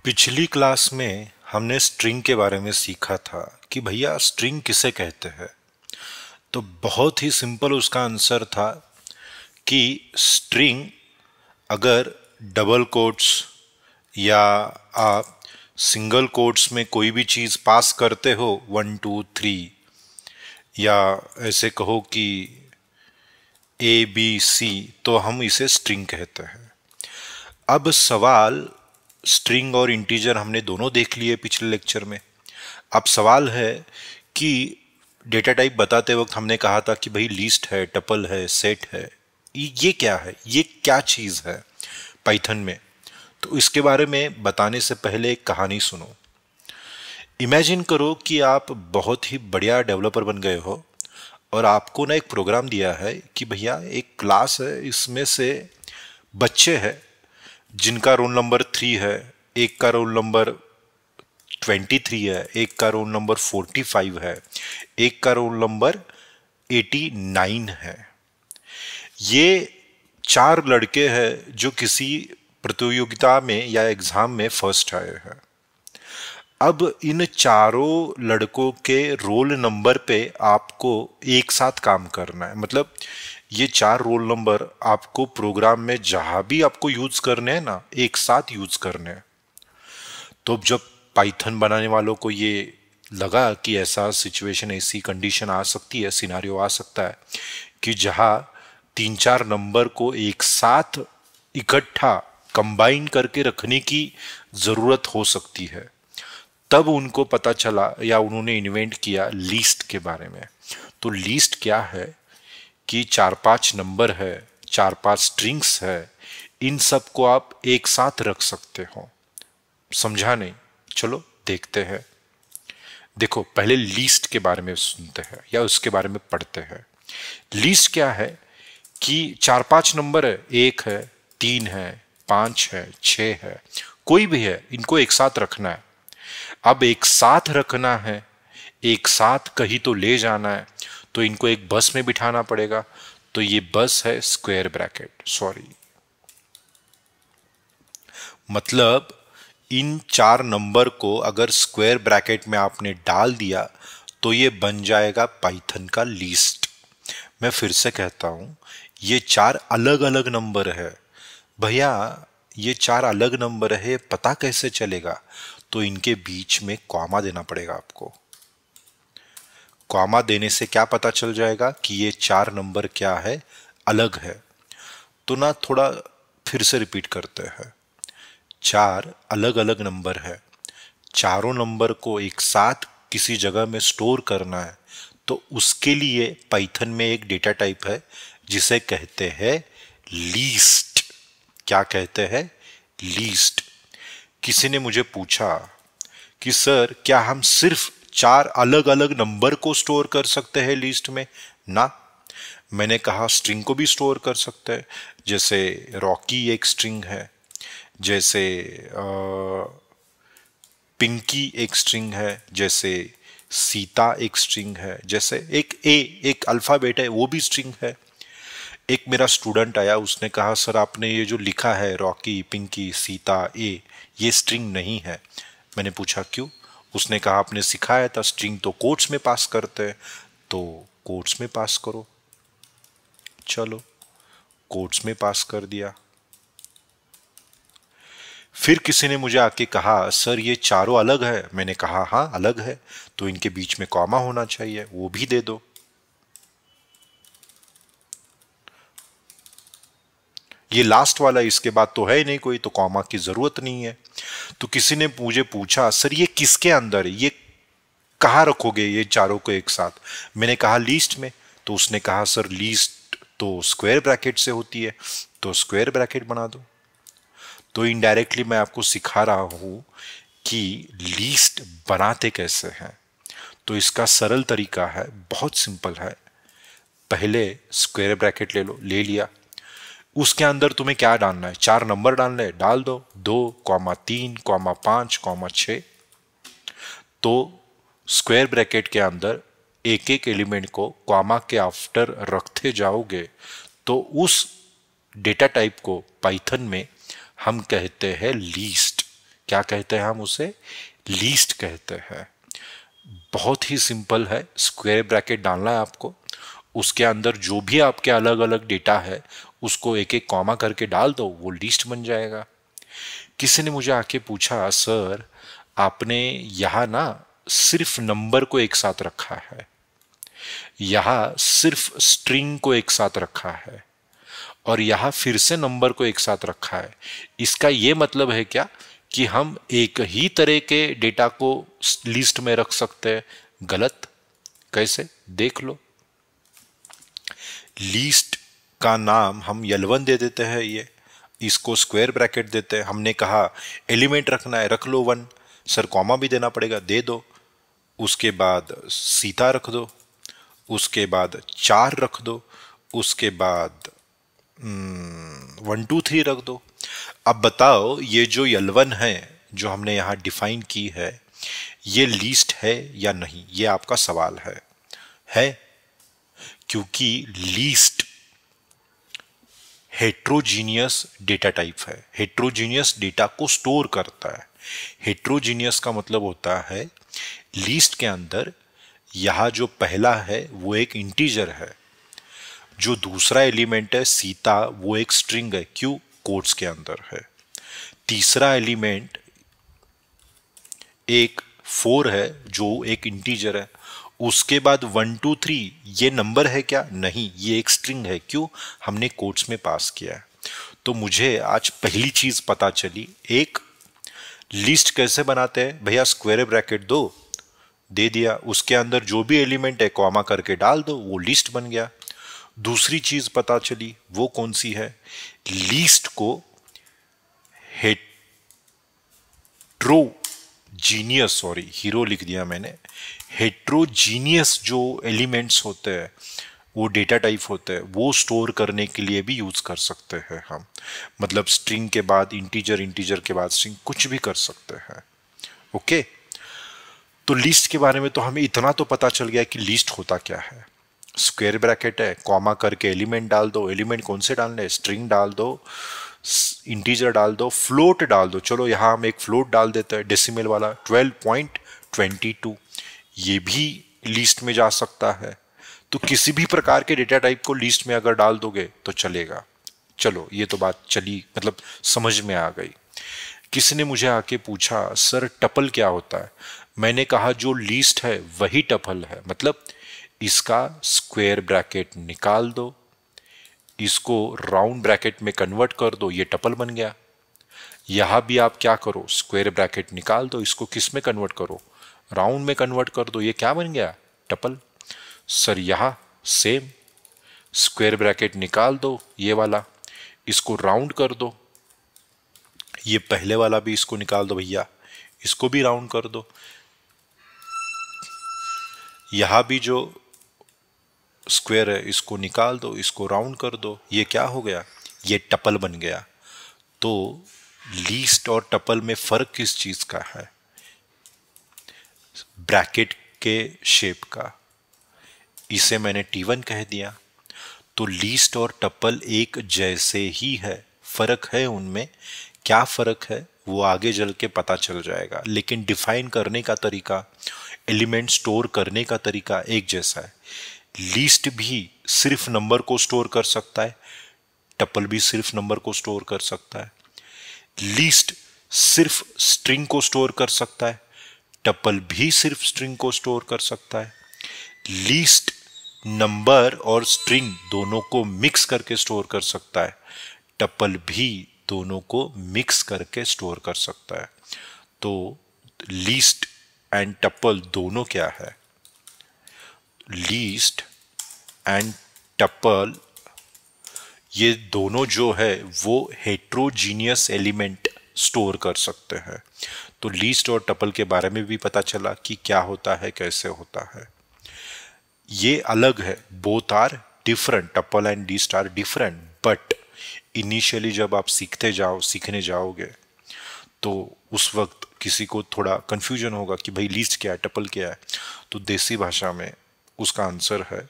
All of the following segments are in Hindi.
पिछली क्लास में हमने स्ट्रिंग के बारे में सीखा था कि भैया स्ट्रिंग किसे कहते हैं। तो बहुत ही सिंपल उसका आंसर था कि स्ट्रिंग अगर डबल कोट्स या आप सिंगल कोट्स में कोई भी चीज़ पास करते हो 1 2 3 या ऐसे कहो कि ABC, तो हम इसे स्ट्रिंग कहते हैं। अब सवाल, स्ट्रिंग और इंटीजर हमने दोनों देख लिए पिछले लेक्चर में। अब सवाल है कि डेटा टाइप बताते वक्त हमने कहा था कि भाई लिस्ट है, टपल है, सेट है। ये क्या है, ये क्या चीज़ है पाइथन में? तो इसके बारे में बताने से पहले एक कहानी सुनो। इमेजिन करो कि आप बहुत ही बढ़िया डेवलपर बन गए हो और आपको ना एक प्रोग्राम दिया है कि भैया एक क्लास है, इसमें से बच्चे हैं जिनका रोल नंबर 3 है, एक का रोल नंबर 23 है, एक का रोल नंबर 45 है, एक का रोल नंबर 89 है। ये 4 लड़के हैं जो किसी प्रतियोगिता में या एग्जाम में फर्स्ट आए हैं। अब इन चारों लड़कों के रोल नंबर पे आपको एक साथ काम करना है। मतलब ये 4 रोल नंबर आपको प्रोग्राम में जहां भी आपको यूज करने हैं ना, एक साथ यूज करने हैं। तो जब पाइथन बनाने वालों को ये लगा कि ऐसा सिचुएशन, ऐसी कंडीशन आ सकती है, सिनारियो आ सकता है कि जहां 3 4 नंबर को एक साथ इकट्ठा कंबाइन करके रखने की जरूरत हो सकती है, तब उनको पता चला या उन्होंने इन्वेंट किया लीस्ट के बारे में। तो लीस्ट क्या है कि 4 5 नंबर है, 4 5 स्ट्रिंग्स है, इन सब को आप एक साथ रख सकते हो। समझा नहीं? चलो देखते हैं। देखो, पहले लीस्ट के बारे में सुनते हैं या उसके बारे में पढ़ते हैं। लीस्ट क्या है कि 4 5 नंबर है, 1 है, 3 है, 5 है, 6 है, कोई भी है, इनको एक साथ रखना है। अब एक साथ रखना है, एक साथ कहीं तो ले जाना है, तो इनको एक बस में बिठाना पड़ेगा। तो ये बस है स्क्वायर ब्रैकेट, सॉरी, मतलब इन 4 नंबर को अगर स्क्वायर ब्रैकेट में आपने डाल दिया तो ये बन जाएगा पाइथन का लीस्ट। मैं फिर से कहता हूं, ये 4 अलग अलग नंबर है। भैया ये 4 अलग नंबर है, पता कैसे चलेगा? तो इनके बीच में कॉमा देना पड़ेगा आपको। कॉमा देने से क्या पता चल जाएगा कि ये 4 नंबर क्या है, अलग है। तो ना थोड़ा फिर से रिपीट करते हैं। 4 अलग अलग नंबर है, चारों नंबर को एक साथ किसी जगह में स्टोर करना है, तो उसके लिए पाइथन में एक डेटा टाइप है जिसे कहते हैं लीस्ट। क्या कहते हैं? लीस्ट। किसी ने मुझे पूछा कि सर क्या हम सिर्फ 4 अलग अलग नंबर को स्टोर कर सकते हैं लिस्ट में? ना, मैंने कहा स्ट्रिंग को भी स्टोर कर सकते हैं। जैसे रॉकी एक स्ट्रिंग है, जैसे पिंकी एक स्ट्रिंग है, जैसे सीता एक स्ट्रिंग है, जैसे एक अल्फाबेट है वो भी स्ट्रिंग है। एक मेरा स्टूडेंट आया, उसने कहा सर आपने ये जो लिखा है रॉकी, पिंकी, सीता, ये स्ट्रिंग नहीं है। मैंने पूछा क्यों? उसने कहा आपने सिखाया था स्ट्रिंग तो कोट्स में पास करते हैं, तो कोट्स में पास करो। चलो कोट्स में पास कर दिया। फिर किसी ने मुझे आके कहा सर ये चारों अलग है। मैंने कहा हाँ अलग है, तो इनके बीच में कॉमा होना चाहिए, वो भी दे दो। ये लास्ट वाला, इसके बाद तो है ही नहीं कोई, तो कॉमा की जरूरत नहीं है। तो किसी ने मुझे पूछा सर ये किसके अंदर है, ये कहाँ रखोगे ये चारों को एक साथ? मैंने कहा लीस्ट में। तो उसने कहा सर लीस्ट तो स्क्वायर ब्रैकेट से होती है, तो स्क्वायर ब्रैकेट बना दो। तो इनडायरेक्टली मैं आपको सिखा रहा हूं कि लीस्ट बनाते कैसे हैं। तो इसका सरल तरीका है, बहुत सिंपल है। पहले स्क्वायर ब्रैकेट ले लो, ले लिया। उसके अंदर तुम्हें क्या डालना है? 4 नंबर डालने, डाल दो, 2, 3, 5, 6। तो स्क्वायर ब्रैकेट के अंदर एक एक एलिमेंट को कॉमा के आफ्टर रखते जाओगे तो उस डेटा टाइप को पाइथन में हम कहते हैं लीस्ट। क्या कहते हैं हम उसे? लीस्ट कहते हैं। बहुत ही सिंपल है, स्क्वायर ब्रैकेट डालना है आपको, उसके अंदर जो भी आपके अलग अलग डेटा है उसको एक एक कॉमा करके डाल दो, वो लिस्ट बन जाएगा। किसी ने मुझे आके पूछा, सर आपने यहाँ ना सिर्फ नंबर को एक साथ रखा है, यहाँ सिर्फ स्ट्रिंग को एक साथ रखा है, और यहाँ फिर से नंबर को एक साथ रखा है, इसका ये मतलब है क्या कि हम एक ही तरह के डेटा को लिस्ट में रख सकते हैं? गलत। कैसे? देख लो। लिस्ट का नाम हम L1 दे देते हैं, ये इसको स्क्वायर ब्रैकेट देते हैं। हमने कहा एलिमेंट रखना है, रख लो 1। सर कॉमा भी देना पड़ेगा, दे दो। उसके बाद सीता रख दो, उसके बाद 4 रख दो, उसके बाद 1 2 3 रख दो। अब बताओ ये जो L1 है जो हमने यहाँ डिफाइन की है, ये लिस्ट है या नहीं? ये आपका सवाल है क्योंकि लिस्ट हेट्रोजीनियस डेटा टाइप है, हेट्रोजीनियस डेटा को स्टोर करता है। हेट्रोजीनियस का मतलब होता है लिस्ट के अंदर यहां जो पहला है वो एक इंटीजर है, जो दूसरा एलिमेंट है सीता वो एक स्ट्रिंग है, क्यों? कोट्स के अंदर है। तीसरा एलिमेंट एक 4 है जो एक इंटीजर है। उसके बाद 1 2 3 ये नंबर है क्या? नहीं, ये एक स्ट्रिंग है, क्यों? हमने कोट्स में पास किया है। तो मुझे आज पहली चीज पता चली, एक लिस्ट कैसे बनाते हैं भैया, स्क्वायर ब्रैकेट दो, दे दिया, उसके अंदर जो भी एलिमेंट है कॉमा करके डाल दो, वो लिस्ट बन गया। दूसरी चीज पता चली, वो कौन सी है? लिस्ट को हेट्रोजीनियस, सॉरी हीरो लिख दिया मैंने, हेट्रोजीनियस जो एलिमेंट्स होते हैं, वो डेटा टाइप होते हैं, वो स्टोर करने के लिए भी यूज कर सकते हैं हम। मतलब स्ट्रिंग के बाद इंटीजर, इंटीजर के बाद स्ट्रिंग, कुछ भी कर सकते हैं। ओके, तो लिस्ट के बारे में तो हमें इतना तो पता चल गया कि लिस्ट होता क्या है। स्क्वायर ब्रैकेट है, कॉमा करके एलिमेंट डाल दो, एलिमेंट कौन से डालने हैं? स्ट्रिंग डाल दो, इंटीजर डाल दो, फ्लोट डाल दो। चलो यहां हम एक फ्लोट डाल देते हैं, डेसिमल वाला 12.22, ये भी लिस्ट में जा सकता है। तो किसी भी प्रकार के डेटा टाइप को लिस्ट में अगर डाल दोगे तो चलेगा। चलो ये तो बात चली, मतलब समझ में आ गई। किसी ने मुझे आके पूछा, सर टपल क्या होता है? मैंने कहा जो लिस्ट है वही टपल है, मतलब इसका स्क्वायर ब्रैकेट निकाल दो, इसको राउंड ब्रैकेट में कन्वर्ट कर दो, ये टपल बन गया। यहां भी आप क्या करो, स्क्वायर ब्रैकेट निकाल दो, इसको किस में कन्वर्ट करो? राउंड में कन्वर्ट कर दो, ये क्या बन गया? टपल। सर यहां सेम, स्क्वायर ब्रैकेट निकाल दो ये वाला, इसको राउंड कर दो, ये पहले वाला भी इसको निकाल दो भैया, इसको भी राउंड कर दो। यहां भी जो स्क्वायर है इसको निकाल दो, इसको राउंड कर दो, ये क्या हो गया? ये टपल बन गया। तो लीस्ट और टपल में फर्क किस चीज का है? ब्रैकेट के शेप का। इसे मैंने T1 कह दिया। तो लीस्ट और टपल एक जैसे ही है, फर्क है उनमें। क्या फर्क है वो आगे चल के पता चल जाएगा, लेकिन डिफाइन करने का तरीका, एलिमेंट स्टोर करने का तरीका एक जैसा है। लीस्ट भी सिर्फ नंबर को स्टोर कर सकता है, टपल भी सिर्फ नंबर को स्टोर कर सकता है। लीस्ट सिर्फ स्ट्रिंग को स्टोर कर सकता है, टपल भी सिर्फ स्ट्रिंग को स्टोर कर सकता है। लीस्ट नंबर और स्ट्रिंग दोनों को मिक्स करके स्टोर कर सकता है, टपल भी दोनों को मिक्स करके स्टोर कर सकता है। तो लीस्ट एंड टपल दोनों क्या है? लीस्ट एंड टपल ये दोनों जो है वो हेट्रोजीनियस एलिमेंट स्टोर कर सकते हैं। तो लीस्ट और टपल के बारे में भी पता चला कि क्या होता है, कैसे होता है। ये अलग है, both are different, tuple and list are different, but initially जब आप सीखने जाओगे तो उस वक्त किसी को थोड़ा कंफ्यूजन होगा कि भाई लीस्ट क्या है, टपल क्या है। तो देसी भाषा में उसका आंसर है,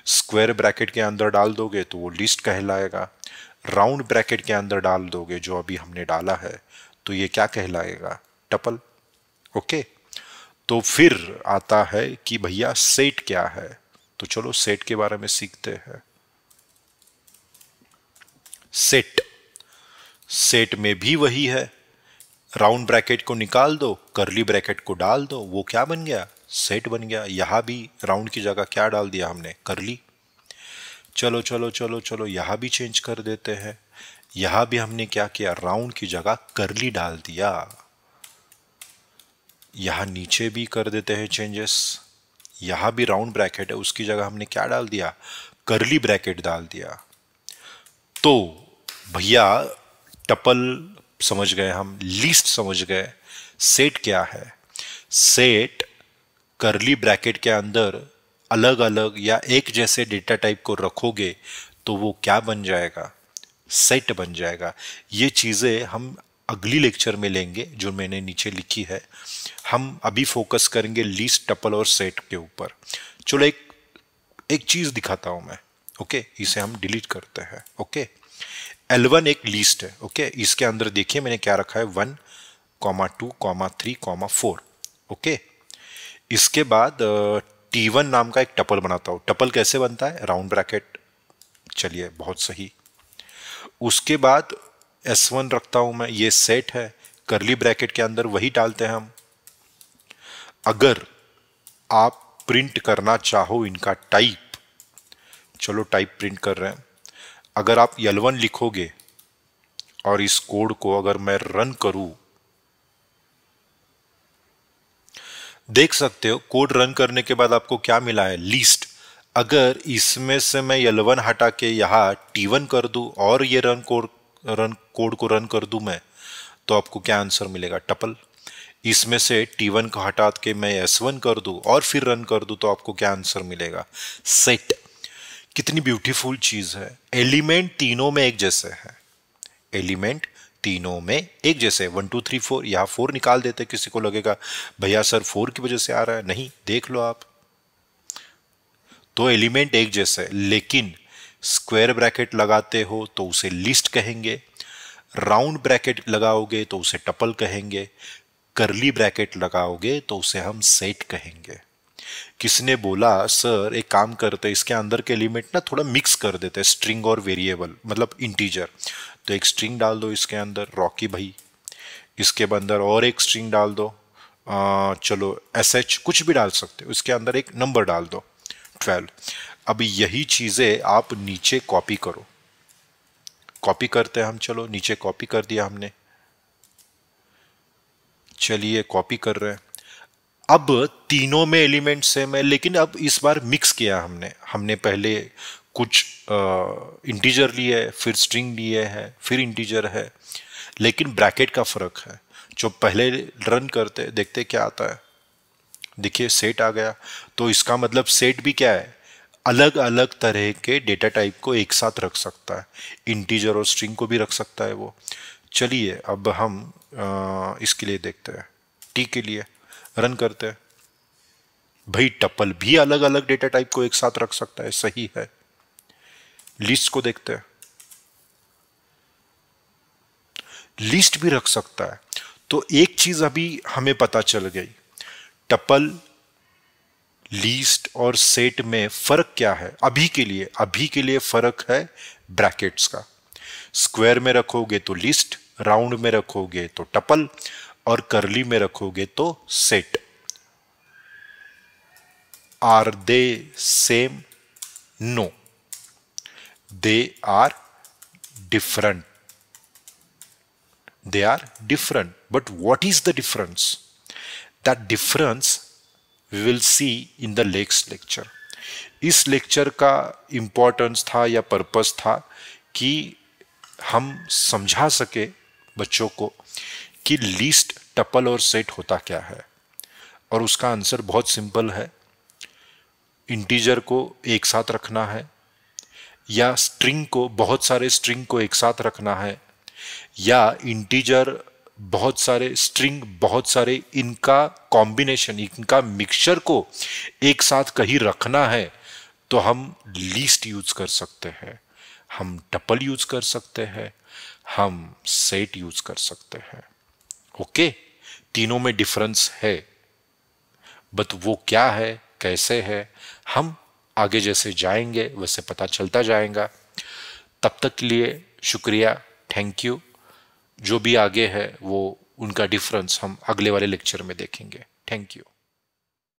स्क्वायर ब्रैकेट के अंदर डाल दोगे तो वो लिस्ट कहलाएगा, राउंड ब्रैकेट के अंदर डाल दोगे जो अभी हमने डाला है तो ये क्या कहलाएगा? टपल। ओके, तो फिर आता है कि भैया सेट क्या है। तो चलो सेट के बारे में सीखते हैं। सेट, सेट में भी वही है, राउंड ब्रैकेट को निकाल दो, करली ब्रैकेट को डाल दो, वो क्या बन गया, सेट बन गया। यहां भी राउंड की जगह क्या डाल दिया हमने, करली। चलो चलो चलो चलो यहां भी चेंज कर देते हैं। यहां भी हमने क्या किया, राउंड की जगह करली डाल दिया। यहां नीचे भी कर देते हैं चेंजेस। यहां भी राउंड ब्रैकेट है, उसकी जगह हमने क्या डाल दिया, करली ब्रैकेट डाल दिया। तो भैया टपल समझ गए हम, लीस्ट समझ गए। सेट क्या है, सेट करली ब्रैकेट के अंदर अलग अलग या एक जैसे डेटा टाइप को रखोगे तो वो क्या बन जाएगा, सेट बन जाएगा। ये चीजें हम अगली लेक्चर में लेंगे जो मैंने नीचे लिखी है। हम अभी फोकस करेंगे लीस्ट, टपल और सेट के ऊपर। चलो एक एक चीज दिखाता हूं मैं। ओके, इसे हम डिलीट करते हैं। ओके, L1 एक लीस्ट है। ओके, इसके अंदर देखिए मैंने क्या रखा है, 1, 2, 3, 4। ओके, इसके बाद T1 नाम का एक टपल बनाता हूं। टपल कैसे बनता है, राउंड ब्रैकेट। चलिए बहुत सही। उसके बाद S1 रखता हूं मैं, ये सेट है, करली ब्रैकेट के अंदर वही डालते हैं हम। अगर आप प्रिंट करना चाहो इनका टाइप, चलो टाइप प्रिंट कर रहे हैं। अगर आप L1 लिखोगे और इस कोड को अगर मैं रन करूं, देख सकते हो कोड रन करने के बाद आपको क्या मिला है, लीस्ट। अगर इसमें से मैं L1 हटा के यहां T1 कर दूं और ये कोड को रन कर दूं मैं, तो आपको क्या आंसर मिलेगा, टपल। इसमें से T1 को हटा के मैं S1 कर दूं और फिर रन कर दूं तो आपको क्या आंसर मिलेगा, सेट। कितनी ब्यूटीफुल चीज है। एलिमेंट तीनों में एक जैसे है, एलिमेंट तीनों में एक जैसे। 1 2 3 4, यहां 4 निकाल देते, किसी को लगेगा भैया सर 4 की वजह से आ रहा है, नहीं, देख लो आप, तो एलिमेंट एक जैसे। लेकिन स्क्वायर ब्रैकेट लगाते हो तो उसे लिस्ट कहेंगे, राउंड ब्रैकेट लगाओगे तो उसे टपल कहेंगे, करली ब्रैकेट लगाओगे तो उसे हम सेट कहेंगे। किसने बोला सर एक काम करते इसके अंदर के एलिमेंट ना थोड़ा मिक्स कर देते, स्ट्रिंग और वेरिएबल, मतलब इंटीजर। तो एक स्ट्रिंग डाल दो इसके अंदर, रॉकी भाई। इसके अंदर और एक स्ट्रिंग डाल दो, चलो SH कुछ भी डाल सकते हो। इसके अंदर एक नंबर डाल दो, 12। अब यही चीजें आप नीचे कॉपी करो। कॉपी करते हैं हम, चलो नीचे कॉपी कर दिया हमने। चलिए कॉपी कर रहे हैं। अब तीनों में एलिमेंट सेम है, लेकिन अब इस बार मिक्स किया हमने। हमने पहले कुछ इंटीजर लिए है, फिर स्ट्रिंग लिए है, फिर इंटीजर है, लेकिन ब्रैकेट का फर्क है। जो पहले रन करते देखते क्या आता है, देखिए सेट आ गया। तो इसका मतलब सेट भी क्या है, अलग अलग तरह के डेटा टाइप को एक साथ रख सकता है, इंटीजर और स्ट्रिंग को भी रख सकता है वो। चलिए अब हम इसके लिए देखते हैं, टी के लिए रन करते हैं। भाई टपल भी अलग अलग डेटा टाइप को एक साथ रख सकता है, सही है। लिस्ट को देखते हैं, लिस्ट भी रख सकता है। तो एक चीज अभी हमें पता चल गई, टपल, लीस्ट और सेट में फर्क क्या है अभी के लिए। अभी के लिए फर्क है ब्रैकेट्स का। स्क्वायर में रखोगे तो लिस्ट, राउंड में रखोगे तो टपल, और करली में रखोगे तो set. Are they same, no, they are different, they are different. But what is the difference? That difference we will see in the next lecture. इस लेक्चर का इंपॉर्टेंस था या पर्पस था कि हम समझा सके बच्चों को कि लिस्ट, टपल और सेट होता क्या है। और उसका आंसर बहुत सिंपल है, इंटीजर को एक साथ रखना है, या स्ट्रिंग को, बहुत सारे स्ट्रिंग को एक साथ रखना है, या इंटीजर बहुत सारे, स्ट्रिंग बहुत सारे, इनका कॉम्बिनेशन, इनका मिक्सचर को एक साथ कहीं रखना है, तो हम लीस्ट यूज कर सकते हैं, हम टपल यूज कर सकते हैं, हम सेट यूज कर सकते हैं। ओके, तीनों में डिफरेंस है, बट वो क्या है, कैसे है, हम आगे जैसे जाएंगे वैसे पता चलता जाएगा। तब तक के लिए शुक्रिया, थैंक यू। जो भी आगे है वो उनका डिफरेंस हम अगले वाले लेक्चर में देखेंगे। Thank you.